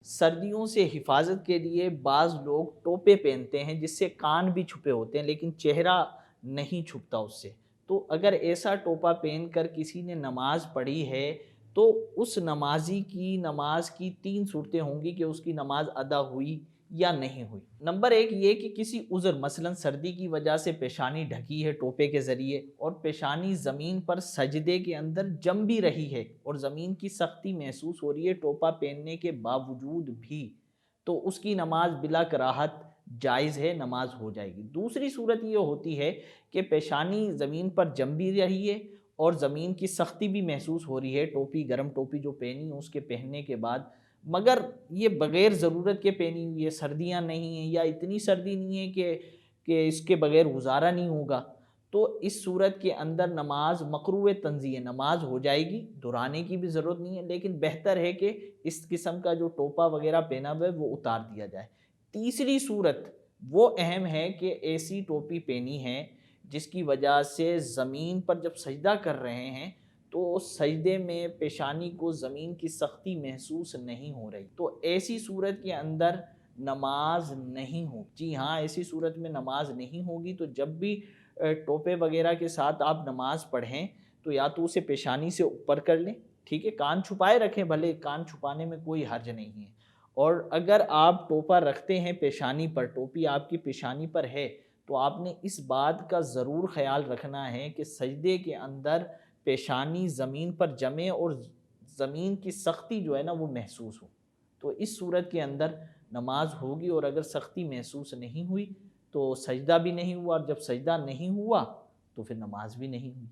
سردیوں سے حفاظت کے لیے بعض لوگ ٹوپے پہنتے ہیں جس سے کان بھی چھپے ہوتے ہیں لیکن چہرہ نہیں چھپتا اس سے۔ تو اگر ایسا ٹوپا پہن کر کسی نے نماز پڑھی ہے تو اس نمازی کی نماز کی 3 صورتیں ہوں گی کہ اس کی نماز ادا ہوئی یا نہیں ہوئی۔ نمبر 1 یہ کہ کسی عذر مثلا سردی کی وجہ سے پیشانی ڈھکی ہے ٹوپے کے ذریعے اور پیشانی زمین پر سجدے کے اندر جم بھی رہی ہے اور زمین کی سختی محسوس ہو رہی ہے ٹوپا پہننے کے باوجود بھی، تو اس کی نماز بلا کراہت جائز ہے، نماز ہو جائے گی۔ دوسری صورت یہ ہوتی ہے کہ پیشانی زمین پر جم بھی رہی ہے اور زمین کی سختی بھی محسوس ہو رہی ہے، ٹوپی گرم ٹوپی جو پہنی اس کے پہننے کے بعد، مگر یہ بغیر ضرورت کے پہنی ہوئی ہے، سردیاں نہیں ہیں یا اتنی سردی نہیں ہے کہ اس کے بغیر گزارا نہیں ہوگا، تو اس صورت کے اندر نماز مکروہ تنزیہ، نماز ہو جائے گی، دہرانے کی بھی ضرورت نہیں ہے، لیکن بہتر ہے کہ اس قسم کا جو ٹوپا وغیرہ پہنا ہوا ہے وہ اتار دیا جائے۔ تیسری صورت وہ اہم ہے کہ ایسی ٹوپی پہنی ہے جس کی وجہ سے زمین پر جب سجدہ کر رہے ہیں تو سجدے میں پیشانی کو زمین کی سختی محسوس نہیں ہو رہی، تو ایسی صورت کے اندر نماز نہیں ہو۔ جی ہاں، ایسی صورت میں نماز نہیں ہوگی۔ تو جب بھی ٹوپے وغیرہ کے ساتھ آپ نماز پڑھیں تو یا تو اسے پیشانی سے اوپر کر لیں، ٹھیک ہے، کان چھپائے رکھیں، بھلے کان چھپانے میں کوئی حرج نہیں ہے، اور اگر آپ ٹوپا رکھتے ہیں پیشانی پر، ٹوپی آپ کی پیشانی پر ہے، تو آپ نے اس بات کا ضرور خیال رکھنا ہے کہ سجدے کے اندر پیشانی زمین پر جمے اور زمین کی سختی جو ہے نا وہ محسوس ہو، تو اس صورت کے اندر نماز ہوگی۔ اور اگر سختی محسوس نہیں ہوئی تو سجدہ بھی نہیں ہوا، اور جب سجدہ نہیں ہوا تو پھر نماز بھی نہیں ہوئی۔